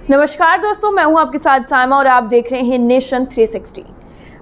नमस्कार दोस्तों, मैं हूं आपके साथ साइमा और आप देख रहे हैं नेशन 360।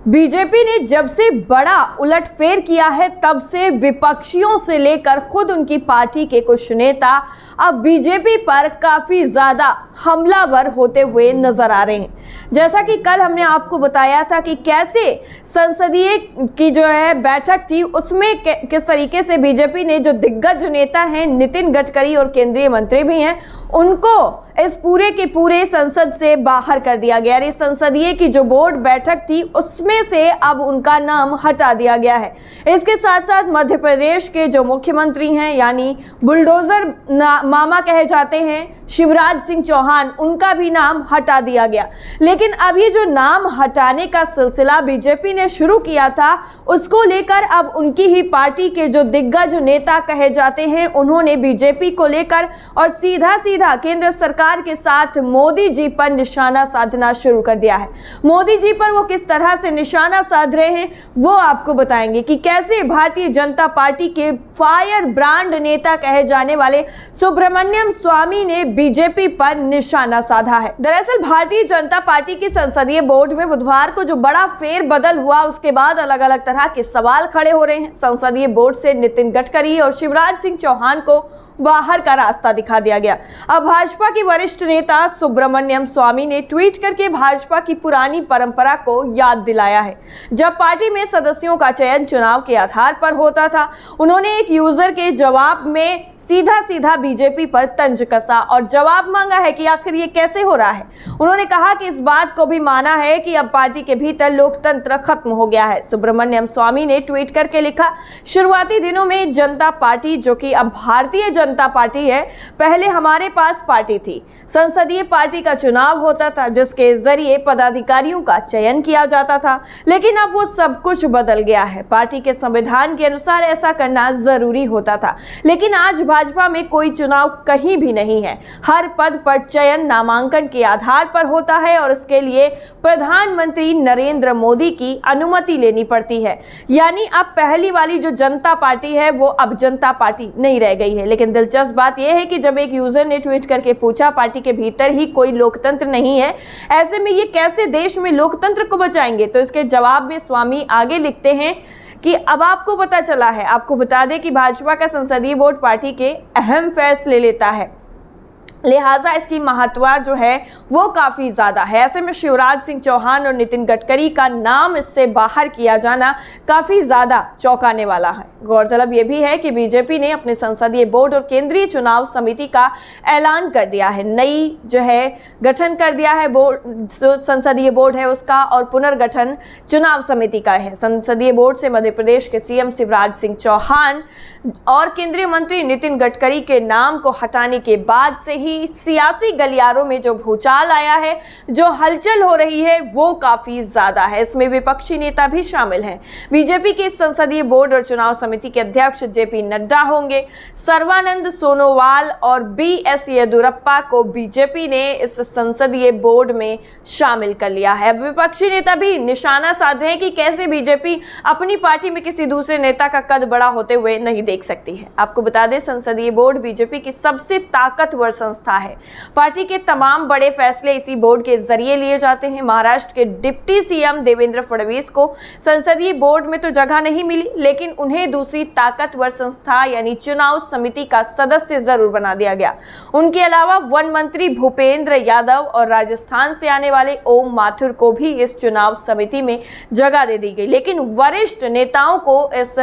बीजेपी ने जब से बड़ा उलटफेर किया है तब से विपक्षियों से लेकर खुद उनकी पार्टी के कुछ नेता अब बीजेपी पर काफी ज्यादा हमलावर होते हुए नजर आ रहे हैं। जैसा कि कल हमने आपको बताया था कि कैसे संसदीय की जो है बैठक थी उसमें किस तरीके से बीजेपी ने जो दिग्गज नेता हैं नितिन गडकरी और केंद्रीय मंत्री भी हैं उनको इस पूरे के पूरे संसद से बाहर कर दिया गया। इस संसदीय की जो बोर्ड बैठक थी उसमें से अब उनका नाम हटा दिया गया है। इसके साथ साथ मध्य प्रदेश के जो मुख्यमंत्री हैं यानी बुलडोजर मामा कहे जाते हैं शिवराज सिंह चौहान, उनका भी नाम हटा दिया गया। लेकिन अब ये जो नाम हटाने का सिलसिला बीजेपी ने शुरू किया था उसको लेकर अब उनकी ही पार्टी के जो दिग्गज नेता कहे जाते हैं उन्होंने बीजेपी को लेकर और सीधा सीधा केंद्र सरकार के साथ मोदी जी पर निशाना साधना शुरू कर दिया है। मोदी जी पर वो किस तरह से निशाना साध रहे हैं वो आपको बताएंगे कि कैसे भारतीय जनता पार्टी के फायर ब्रांड नेता कहे जाने वाले सुब्रमण्यम स्वामी ने बीजेपी पर निशाना साधा है। दरअसल भारतीय जनता पार्टी की संसदीय बोर्ड में बुधवार को जो बड़ा फेरबदल हुआ उसके बाद अलग अलग तरह के सवाल खड़े हो रहे हैं। संसदीय बोर्ड से नितिन गडकरी और शिवराज सिंह चौहान को बाहर का रास्ता दिखा दिया गया। अब भाजपा की वरिष्ठ नेता सुब्रमण्यम स्वामी ने ट्वीट करके भाजपा की पुरानी परंपरा को याद दिलाया है। जब पार्टी में सदस्यों का चयन चुनाव के आधार पर होता था, उन्होंने एक यूजर के जवाब में सीधा सीधा बीजेपी पर तंज कसा और जवाब मांगा है कि आखिर ये कैसे हो रहा है। उन्होंने कहा कि इस बात को भी माना है कि अब पार्टी के भीतर लोकतंत्र खत्म हो गया है। सुब्रमण्यम स्वामी ने ट्वीट करके लिखा, शुरुआती दिनों में जनता पार्टी जो कि अब भारतीय जनता पार्टी है, पहले हमारे पास पार्टी थी। संसदीय पार्टी का चुनाव होता था जिसके जरिए पदाधिकारियों का चयन किया जाता था, लेकिन अब वो सब कुछ बदल गया है। पार्टी के संविधान के अनुसार ऐसा करना जरूरी होता था, लेकिन आज भाजपा में कोई चुनाव कहीं भी नहीं है। हर पद पर चयन नामांकन के आधार पर होता है और इसके लिए प्रधानमंत्री नरेंद्र मोदी की अनुमति लेनी पड़ती है। यानी अब पहली वाली जो जनता पार्टी है वो अब जनता पार्टी नहीं रह गई है। लेकिन दिलचस्प बात यह है कि जब एक यूजर ने ट्वीट करके पूछा पार्टी के भीतर ही कोई लोकतंत्र नहीं है, ऐसे में ये कैसे देश में लोकतंत्र को बचाएंगे, तो इसके जवाब में स्वामी आगे लिखते हैं कि अब आपको पता चला है। आपको बता दें कि भाजपा का संसदीय बोर्ड पार्टी के अहम फैसले लेता है, लिहाजा इसकी महत्व जो है वो काफी ज्यादा है। ऐसे में शिवराज सिंह चौहान और नितिन गडकरी का नाम इससे बाहर किया जाना काफी ज्यादा चौंकाने वाला है। गौरतलब ये भी है कि बीजेपी ने अपने संसदीय बोर्ड और केंद्रीय चुनाव समिति का ऐलान कर दिया है। नई जो है गठन कर दिया है बोर्ड, संसदीय बोर्ड है उसका, और पुनर्गठन चुनाव समिति का है। संसदीय बोर्ड से मध्य प्रदेश के सीएम शिवराज सिंह चौहान और केंद्रीय मंत्री नितिन गडकरी के नाम को हटाने के बाद से ही सियासी गलियारों में जो भूचाल आया है, जो हलचल हो रही है वो काफी ज्यादा है। इसमें विपक्षी नेता भी शामिल हैं। बीजेपी के संसदीय बोर्ड और चुनाव समिति के अध्यक्ष जेपी नड्डा होंगे। सर्बानंद सोनोवाल और बीएस येदियुरप्पा को बीजेपी ने इस संसदीय बोर्ड में शामिल कर लिया है। विपक्षी नेता भी निशाना साध रहे हैं कि कैसे बीजेपी अपनी पार्टी में किसी दूसरे नेता का कद बड़ा होते हुए नहीं देख सकती है। आपको बता दें, संसदीय बोर्ड बीजेपी की सबसे ताकतवर संस्था है। पार्टी के तमाम बड़े फैसले इसी बोर्ड के जरिए लिए जाते हैं। महाराष्ट्र के डिप्टी सीएम देवेंद्र फडणवीस को संसदीय बोर्ड में तो जगह नहीं मिली, लेकिन उन्हें दूसरी ताकतवर संस्था यानी चुनाव समिति का सदस्य जरूर बना दिया गया। उनके अलावा वन मंत्री भूपेंद्र यादव और राजस्थान से आने वाले ओम माथुर को भी इस चुनाव समिति में जगह दे दी गई, लेकिन वरिष्ठ नेताओं को इस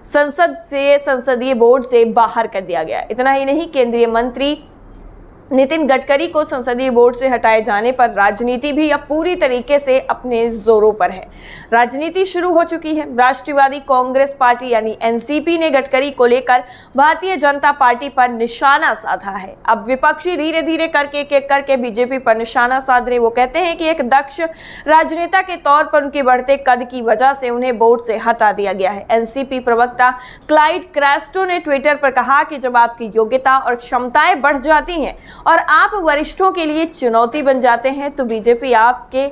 संसदीय बोर्ड से बाहर कर दिया गया। इतना ही नहीं, केंद्रीय मंत्री नितिन गडकरी को संसदीय बोर्ड से हटाए जाने पर राजनीति भी अब पूरी तरीके से अपने जोरों पर है। राजनीति शुरू हो चुकी है। राष्ट्रवादी कांग्रेस पार्टी यानी एनसीपी ने गडकरी को लेकर भारतीय जनता पार्टी पर निशाना साधा है। अब विपक्षी धीरे धीरे करके बीजेपी पर निशाना साध रहे। वो कहते हैं कि एक दक्ष राजनेता के तौर पर उनके बढ़ते कद की वजह से उन्हें बोर्ड से हटा दिया गया है। एनसीपी प्रवक्ता क्लाइड क्रेस्टो ने ट्विटर पर कहा कि जब आपकी योग्यता और क्षमताएं बढ़ जाती हैं और आप वरिष्ठों के लिए चुनौती बन जाते हैं तो बीजेपी आपके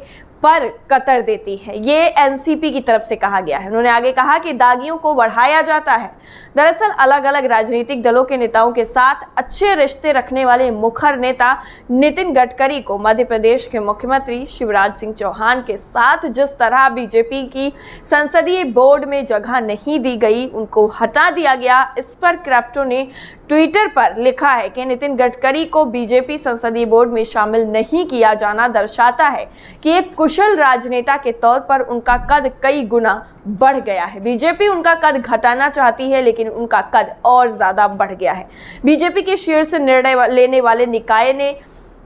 पर कतर देती है, ये एनसीपी की तरफ से कहा गया है। उन्होंने आगे कहा कि दागियों को बढ़ाया जाता है। दरअसल अलग अलग राजनीतिक दलों के नेताओं के साथ अच्छे रिश्ते रखने वाले मुखर नेता नितिन गडकरी को मध्य प्रदेश के मुख्यमंत्री शिवराज सिंह चौहान के साथ जिस तरह बीजेपी की संसदीय बोर्ड में जगह नहीं दी गई, उनको हटा दिया गया, इस पर क्रिप्टो ने ट्विटर पर लिखा है कि नितिन गडकरी को बीजेपी संसदीय बोर्ड में शामिल नहीं किया जाना दर्शाता है कि एक कुशल राजनेता के तौर पर उनका कद कई गुना बढ़ गया है। बीजेपी उनका कद घटाना चाहती है, लेकिन उनका कद और ज्यादा बढ़ गया है। बीजेपी के शीर्ष निर्णय लेने वाले निकाय ने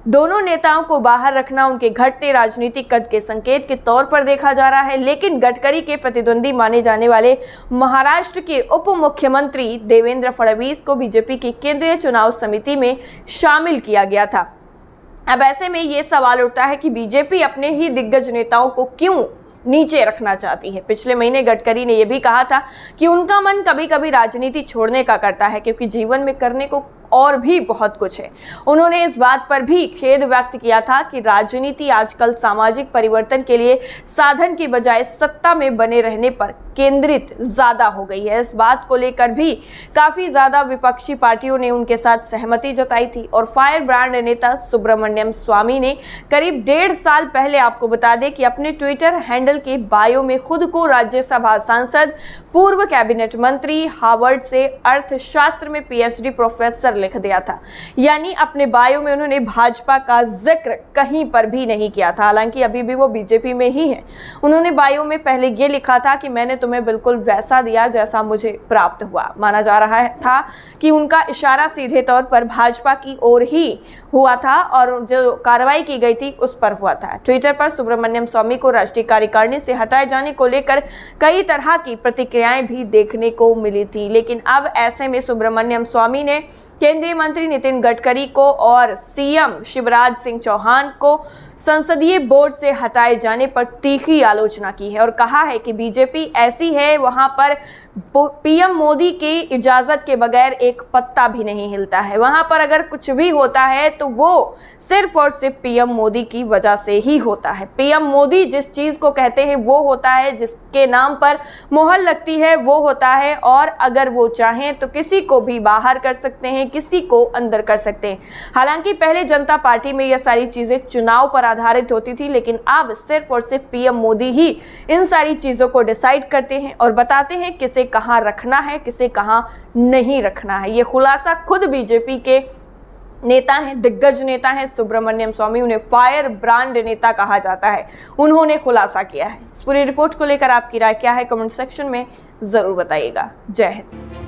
दोनों नेताओं को बाहर रखना उनके घटते राजनीतिक कद के संकेत के तौर पर देखा जा रहा है। लेकिन गडकरी के प्रतिद्वंदी माने जाने वाले महाराष्ट्र के उप मुख्यमंत्री देवेंद्र फडणवीस को बीजेपी की केंद्रीय चुनाव समिति में शामिल किया गया था। अब ऐसे में ये सवाल उठता है कि बीजेपी अपने ही दिग्गज नेताओं को क्यों नीचे रखना चाहती है। पिछले महीने गडकरी ने यह भी कहा था कि उनका मन कभी कभी राजनीति छोड़ने का करता है, क्योंकि जीवन में करने को और भी बहुत कुछ है। उन्होंने इस बात पर भी खेद व्यक्त किया था कि राजनीति आजकल सामाजिक परिवर्तन के लिए साधन की बजाय सत्ता में बने रहने पर केंद्रित ज्यादा हो गई है। इस बात को लेकर भी काफी ज्यादा विपक्षी पार्टियों ने उनके साथ सहमति जताई थी और फायर ब्रांड नेता सुब्रमण्यम स्वामी ने करीब 1.5 साल पहले, आपको बता दें कि अपने ट्विटर हैंडल के बायो में खुद को राज्यसभा सांसद, पूर्व कैबिनेट मंत्री, हार्वर्ड से अर्थशास्त्र में पीएचडी प्रोफेसर लिख दिया था। यानी अपने बायो में उन्होंने भाजपा का जिक्र कहीं पर भी नहीं किया था। हालांकि अभी भी वो बीजेपी में ही है। उन्होंने बायो में पहले ये लिखा था कि मैंने तुम्हें बिल्कुल वैसा दिया जैसा मुझे प्राप्त हुआ। माना जा रहा था कि उनका इशारा सीधे तौर पर भाजपा की ओर ही हुआ था और जो कार्रवाई की गई थी उस पर हुआ था। ट्विटर पर सुब्रमण्यम स्वामी को राष्ट्रीय कार्यकारिणी से हटाए जाने को लेकर कई तरह की प्रतिक्रियाएं भी देखने को मिली थी। लेकिन अब ऐसे में सुब्रमण्यम स्वामी ने केंद्रीय मंत्री नितिन गडकरी को और सीएम शिवराज सिंह चौहान को संसदीय बोर्ड से हटाए जाने पर तीखी आलोचना की है और कहा है कि बीजेपी ऐसी है, वहां पर पीएम मोदी की इजाजत के बगैर एक पत्ता भी नहीं हिलता है। वहां पर अगर कुछ भी होता है तो वो सिर्फ और सिर्फ पीएम मोदी की वजह से ही होता है। पीएम मोदी जिस चीज को कहते हैं वो होता है, जिसके नाम पर मोहर लगती है वो होता है, और अगर वो चाहें तो किसी को भी बाहर कर सकते हैं, किसी को अंदर कर सकते हैं। हालांकि पहले जनता पार्टी में यह सारी चीजें चुनाव पर आधारित होती थी, लेकिन अब सिर्फ और सिर्फ पीएम मोदी ही इन सारी चीजों को डिसाइड करते हैं और बताते हैं किसे कहां रखना है, किसे कहां नहीं रखना है। ये खुलासा खुद बीजेपी के नेता हैं, दिग्गज नेता हैं सुब्रमण्यम स्वामी, उन्हें फायर ब्रांड नेता कहा जाता है, उन्होंने खुलासा किया है। इस पूरी रिपोर्ट को लेकर आपकी राय क्या है, कमेंट सेक्शन में जरूर बताइएगा। जय हिंद।